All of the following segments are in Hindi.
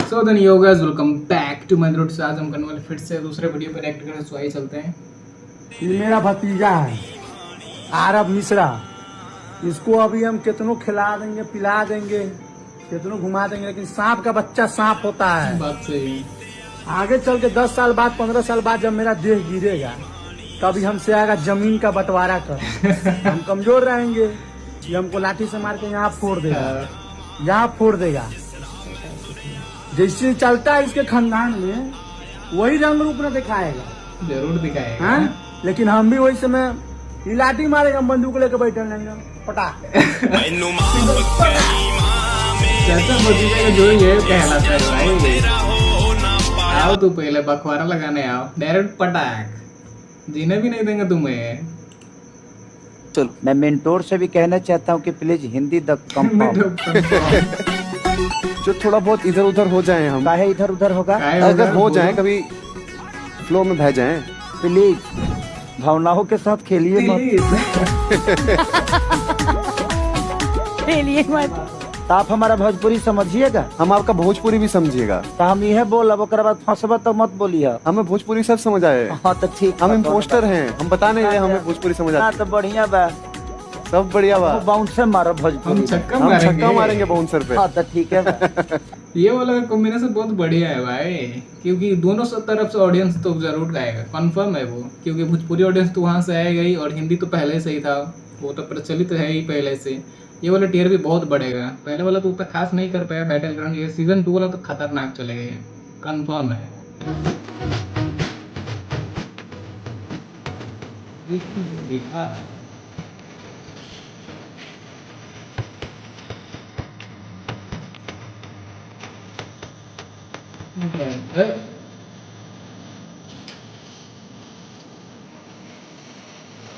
So then yo guys welcome back to my roots. आज हम करने वाले फिर से दूसरे वीडियो पे रिएक्ट करने। सो आइए चलते हैं। ये मेरा भतीजा है आरब मिश्रा। इसको अभी हम कितनों खिला देंगे पिला देंगे कितनों घुमा देंगे, लेकिन सांप का बच्चा सांप होता है। बात सही है। आगे चल के 10 साल बाद 15 साल बाद जब मेरा देह गिरेगा तभी हमसे आएगा जमीन का बंटवारा कर। हम कमजोर रहेंगे, ये हमको लाठी से मार के यहाँ फोड़ देगा, यहाँ फोड़ देगा। जैसे चलता है इसके खानदान में वही रंग रूप में दिखाएगा, जरूर दिखाएगा। हाँ? लेकिन हम भी वही समय ये लाठी मारेगा, हम बंदूक लेके बैठे रहेंगे पटा। चाचा भतीजा का जो ये कहलाता है भाई। आओ तू पहले बखवारा लगाने आओ, डायरेक्ट पटाक, जीने भी नहीं देंगे तुम्हें। मैं मेंटोर से भी कहना चाहता हूँ कि प्लीज हिंदी द कम जो थोड़ा बहुत इधर उधर हो जाए हम। काहे इधर उधर होगा? अगर हो जाए कभी फ्लो में बह जाए, प्लीज भावनाओं के साथ खेलिए मत। तो आप हमारा भोजपुरी समझिएगा, हम आपका भोजपुरी भी समझिएगा। तो हम यह बोलब ओकरा बाद फंसबा तो मत बोलिए। हमें भोजपुरी सब समझ आए। हाँ तो ठीक, हम इम्पोस्टर हैं, हम बता नहीं रहे हमें भोजपुरी समझ हाँ आती। तो बढ़िया बा, सब बढ़िया बा। बाउंसर मारो हम भोजपुरी। छक्का हम छक्का मारेंगे। मारेंगे बाउंसर पे। हाँ तो ठीक है बा। ये वाला कॉम्बिनेशन बहुत बढ़िया है भाई, क्योंकि दोनों तरफ से ऑडियंस तो जरूर गाएगा, कंफर्म है वो। क्योंकि भोजपुरी ऑडियंस तो वहाँ से आएगा ही, और हिंदी तो पहले से ही था, वो तो प्रचलित है ही पहले से। ये वाला टियर भी बहुत बढ़ेगा। पहले वाला तो उतना खास नहीं कर पाया बैटल ग्राउंड, ये सीजन 2 वाला तो खतरनाक चलेगा, कंफर्म है। दिखा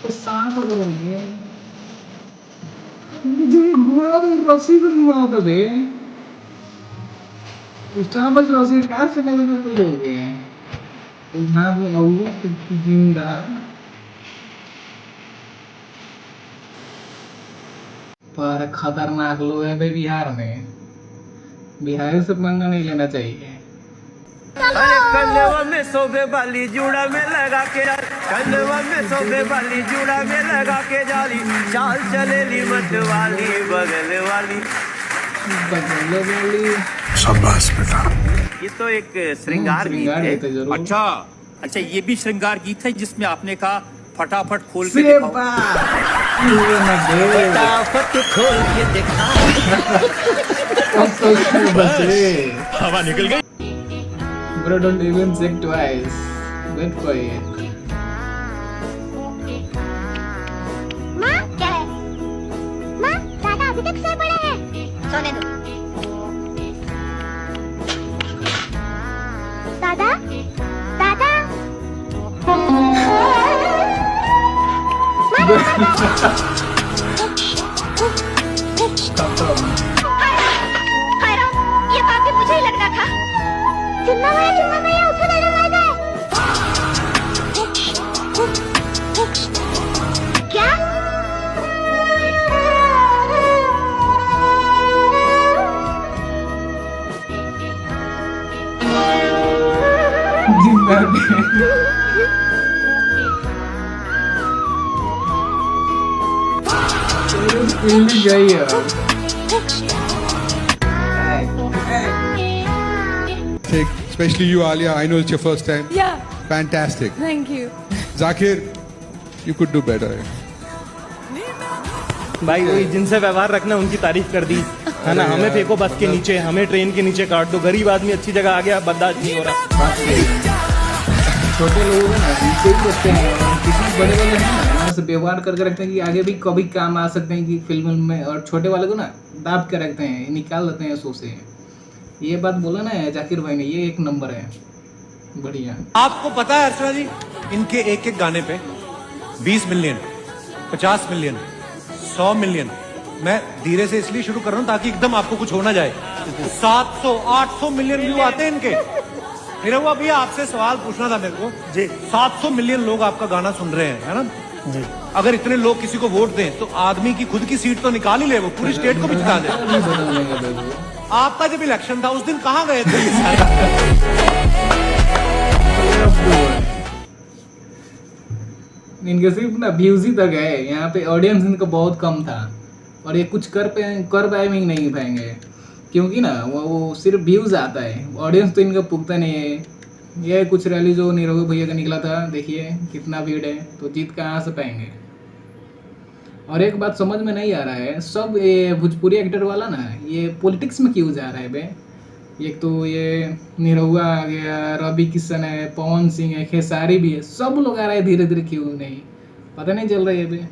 तो सांप करोगे घोड़ा तो रस्सी पर हुआ होता थे। उसका बस रस्सी कहाँ से नहीं मिलोगे ना जिंदा। पर खतरनाक लोग है भाई बिहार में, बिहारी से पंगा नहीं लेना चाहिए। अरे कलवा में सोबे वाली जूड़ा में लगा के, कलवा में सोबे वाली जूड़ा में लगा के जाली, चाल चलेली मत वाली बगल वाली। बगल वाली शाबाश बेटा। ये तो एक श्रृंगार गीत श्रृंगार है। गीत है जरूर। अच्छा ये भी श्रृंगार गीत है जिसमें आपने कहा फटाफट खोल के से दिखाओ। फटाफट खोल के दिखा। हवा निकल गई। Bro, don't even check twice. Wait for it. माँ क्या है? माँ दादा अभी तक सोए पड़े हैं। सोने दो। दादा दादा हाय राम, ये बात भी मुझे ही लगना था। चुन्ना भैया उठो दादा मर गए। क्या? जिंदा फीलिंग गई है। Especially you, Alia. I know it's your first time. Yeah, Fantastic. thank you. Zakir, you could do better. भाई वही जिनसे व्यवहार रखना उनकी तारीफ कर दी है ना। हमें फेंको बस के नीचे, हमें ट्रेन के नीचे काट दो। गरीब आदमी अच्छी जगह आ गया, बर्दाश्त नहीं हो रहा। छोटे लोग हैं ना, इनसे ही बचते हैं। और किसी बड़े वाले हैं ना, ऐसे व्यवहार करके रखते हैं कि आगे भी कभी काम आ सकते हैं कि फिल्म में, और छोटे वाले को ना दाब के रखते हैं, निकाल देते हैं शो से। ये बात बोला ना जाकिर भाई ने, ये एक नंबर है, बढ़िया। आपको पता है अर्चना जी, इनके एक एक गाने पे 20 मिलियन, 50 मिलियन, 100 मिलियन। मैं धीरे से इसलिए शुरू कर रहा हूँ ताकि एकदम आपको कुछ हो ना जाए। 700, 800 मिलियन व्यू आते हैं इनके। मेरा वो अभी आपसे सवाल पूछना था मेरे को जी। 700 मिलियन लोग आपका गाना सुन रहे हैं, है ना जी। अगर इतने लोग किसी को वोट दें तो आदमी की खुद की सीट तो निकाल ही ले, वो पूरी स्टेट को भी जिता दे। आपका जब इलेक्शन था उस दिन कहाँ गए थे ये सारे? इनके सिर्फ ना व्यूज ही तक है, यहाँ पे ऑडियंस इनका बहुत कम था और ये कुछ कर पाए भी नहीं पाएंगे क्योंकि ना वो सिर्फ व्यूज आता है, ऑडियंस तो इनका पुगता नहीं है। ये कुछ रैली जो नीरव भैया का निकला था, देखिए कितना भीड़ है, तो जीत कहाँ से पाएंगे। और एक बात समझ में नहीं आ रहा है, सब ये भोजपुरी एक्टर वाला ना ये पॉलिटिक्स में क्यों जा रहा है बे। एक तो ये निरहुआ आ गया, रवि किशन है, पवन सिंह है, खेसारी भी है, सब लोग आ रहे हैं धीरे धीरे, क्यों नहीं पता नहीं चल रहा है बे।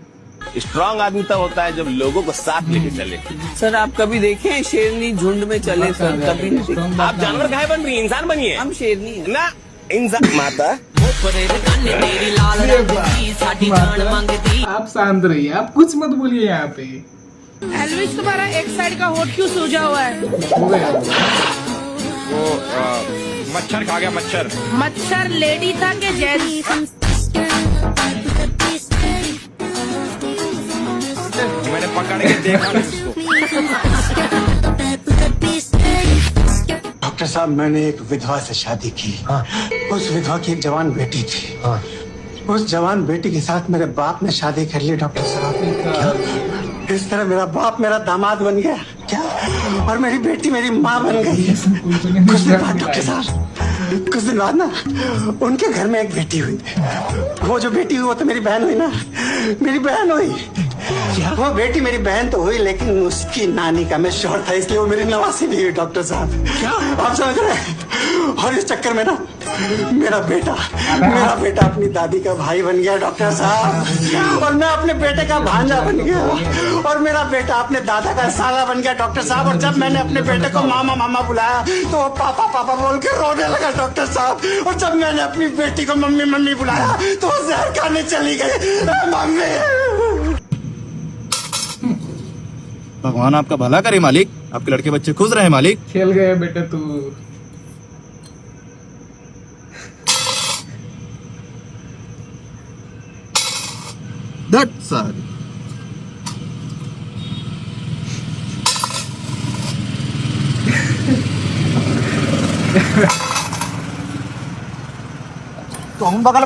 स्ट्रांग आदमी तब होता है जब लोगों को साथ लेके चले। सर आप कभी देखे शेरनी झुंड में चले सर? कभी नहीं। आप जानवर काहे बन रही है, इंसान बनिए। हम शेरनी हैं। ना इंसान माता। आप शांत रहिए, आप कुछ मत बोलिए यहाँ पे। एल्विस तुम्हारा एक साइड का होठ क्यों सूजा हुआ है? हो गया वो मच्छर खा गया, मच्छर। मच्छर लेडी था कि जेंट्स? मैंने पकड़ के देखा नहीं उसको। डॉक्टर साहब मैंने एक विधवा से शादी की। उस विधवा की एक जवान बेटी थी। उस जवान बेटी के साथ मेरे बाप ने शादी कर ली डॉक्टर साहब। इस तरह मेरा बाप मेरा दामाद बन गया क्या, और मेरी बेटी मेरी माँ बन गई। कुछ दिन बाद डॉक्टर साहब, कुछ दिन बाद ना उनके घर में एक बेटी हुई। वो जो बेटी हुई वो तो मेरी बहन हुई ना, मेरी बहन हुई। वो बेटी मेरी बहन तो हुई, लेकिन उसकी नानी का मैं शौहर था, इसलिए वो मेरी नवासी भी हुई डॉक्टर साहब। क्या आप समझ रहे हैं? और इस चक्कर में ना मेरा बेटा अपनी दादी का भाई बन गया डॉक्टर साहब, और मैं अपने बेटे का भांजा बन गया, और मेरा बेटा अपने दादा का साला बन गया डॉक्टर साहब। और जब मैंने अपने बेटे को मामा मामा बुलाया तो वो पापा पापा बोल के रोने लगा डॉक्टर साहब। और जब मैंने अपनी बेटी को मम्मी मम्मी बुलाया तो वो जहर खाने चली गई। मम्मी, भगवान आपका भला करे मालिक, आपके लड़के बच्चे खुश रहे मालिक। खेल गए बेटे तू। That's all. तो हम बगल